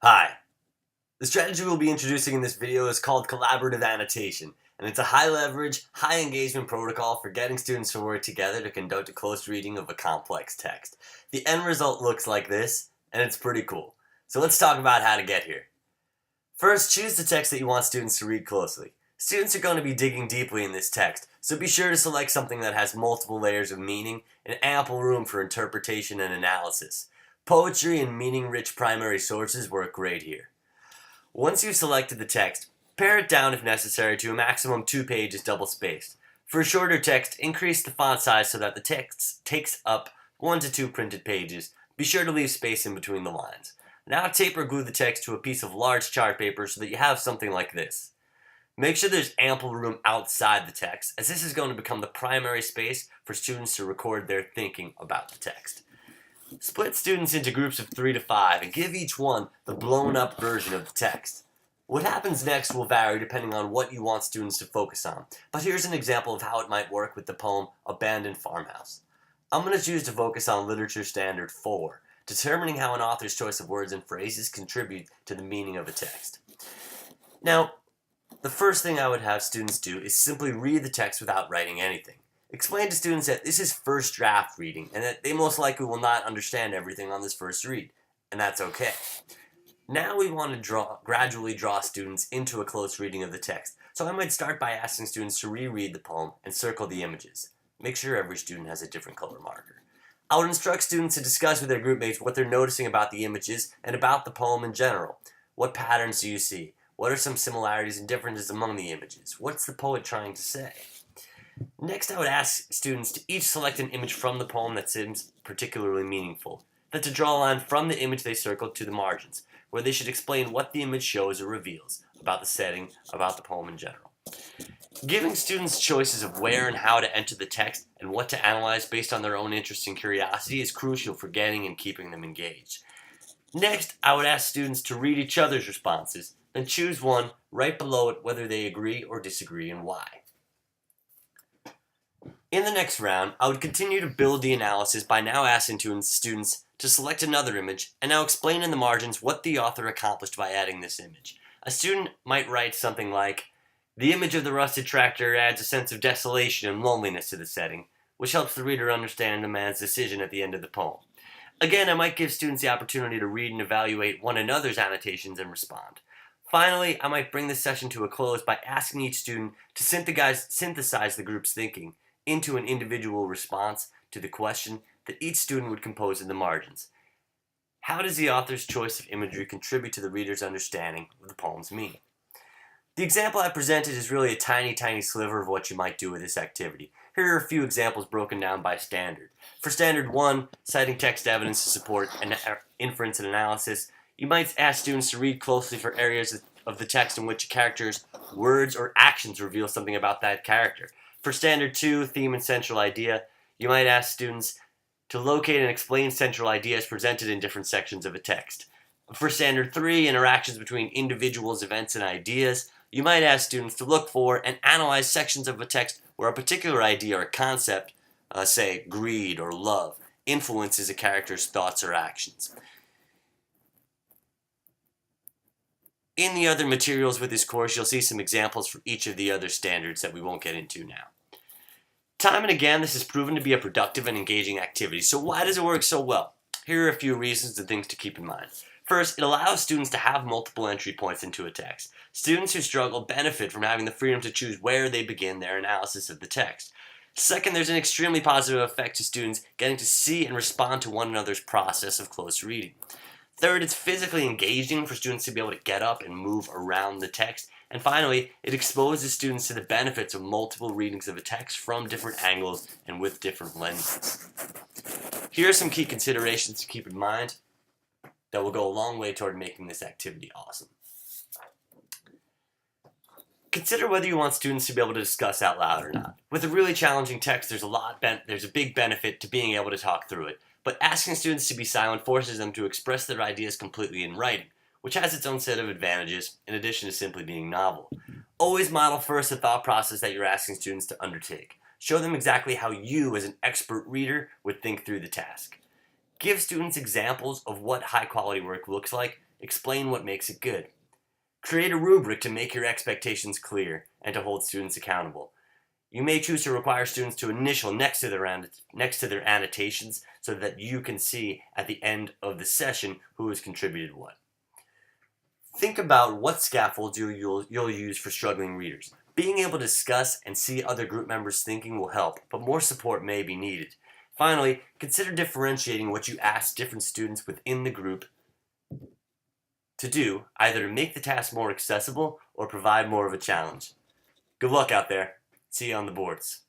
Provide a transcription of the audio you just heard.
Hi. The strategy we'll be introducing in this video is called collaborative annotation, and it's a high-leverage, high-engagement protocol for getting students to work together to conduct a close reading of a complex text. The end result looks like this, and it's pretty cool. So let's talk about how to get here. First, choose the text that you want students to read closely. Students are going to be digging deeply in this text, so be sure to select something that has multiple layers of meaning and ample room for interpretation and analysis. Poetry and meaning-rich primary sources work great here. Once you've selected the text, pare it down if necessary to a maximum 2 pages double-spaced. For shorter text, increase the font size so that the text takes up 1 to 2 printed pages. Be sure to leave space in between the lines. Now tape or glue the text to a piece of large chart paper so that you have something like this. Make sure there's ample room outside the text, as this is going to become the primary space for students to record their thinking about the text. Split students into groups of 3 to 5 and give each one the blown up version of the text. What happens next will vary depending on what you want students to focus on, but here's an example of how it might work with the poem Abandoned Farmhouse. I'm going to choose to focus on Literature Standard 4, determining how an author's choice of words and phrases contribute to the meaning of a text. Now, the first thing I would have students do is simply read the text without writing anything. Explain to students that this is first draft reading and that they most likely will not understand everything on this first read, and that's okay. Now we want to gradually draw students into a close reading of the text, so I might start by asking students to reread the poem and circle the images. Make sure every student has a different color marker. I would instruct students to discuss with their group mates what they're noticing about the images and about the poem in general. What patterns do you see? What are some similarities and differences among the images? What's the poet trying to say? Next, I would ask students to each select an image from the poem that seems particularly meaningful, then to draw a line from the image they circled to the margins, where they should explain what the image shows or reveals about the setting, about the poem in general. Giving students choices of where and how to enter the text and what to analyze based on their own interest and curiosity is crucial for getting and keeping them engaged. Next, I would ask students to read each other's responses, then choose one, right below it whether they agree or disagree and why. In the next round, I would continue to build the analysis by now asking students to select another image and now explain in the margins what the author accomplished by adding this image. A student might write something like, "The image of the rusted tractor adds a sense of desolation and loneliness to the setting, which helps the reader understand the man's decision at the end of the poem." Again, I might give students the opportunity to read and evaluate one another's annotations and respond. Finally, I might bring this session to a close by asking each student to synthesize the group's thinking into an individual response to the question that each student would compose in the margins. How does the author's choice of imagery contribute to the reader's understanding of the poem's meaning? The example I presented is really a tiny sliver of what you might do with this activity. Here are a few examples broken down by standard. For standard 1, citing text evidence to support an inference and analysis, you might ask students to read closely for areas of the text in which a character's words or actions reveal something about that character. For standard 2, theme and central idea, you might ask students to locate and explain central ideas presented in different sections of a text. For standard 3, interactions between individuals, events, and ideas, you might ask students to look for and analyze sections of a text where a particular idea or concept, say greed or love, influences a character's thoughts or actions. In the other materials with this course, you'll see some examples for each of the other standards that we won't get into now. Time and again, this has proven to be a productive and engaging activity. So why does it work so well? Here are a few reasons and things to keep in mind. First, it allows students to have multiple entry points into a text. Students who struggle benefit from having the freedom to choose where they begin their analysis of the text. Second, there's an extremely positive effect to students getting to see and respond to one another's process of close reading. Third, it's physically engaging for students to be able to get up and move around the text. And finally, it exposes students to the benefits of multiple readings of a text from different angles and with different lenses. Here are some key considerations to keep in mind that will go a long way toward making this activity awesome. Consider whether you want students to be able to discuss out loud or not. With a really challenging text, there's a big benefit to being able to talk through it. But asking students to be silent forces them to express their ideas completely in writing, which has its own set of advantages, in addition to simply being novel. Always model first the thought process that you're asking students to undertake. Show them exactly how you, as an expert reader, would think through the task. Give students examples of what high-quality work looks like, Explain what makes it good. Create a rubric to make your expectations clear and to hold students accountable. You may choose to require students to initial next to their annotations so that you can see at the end of the session who has contributed what. Think about what scaffolds you'll use for struggling readers. Being able to discuss and see other group members' thinking will help, but more support may be needed. Finally, consider differentiating what you ask different students within the group to do, either to make the task more accessible or provide more of a challenge. Good luck out there. See you on the boards.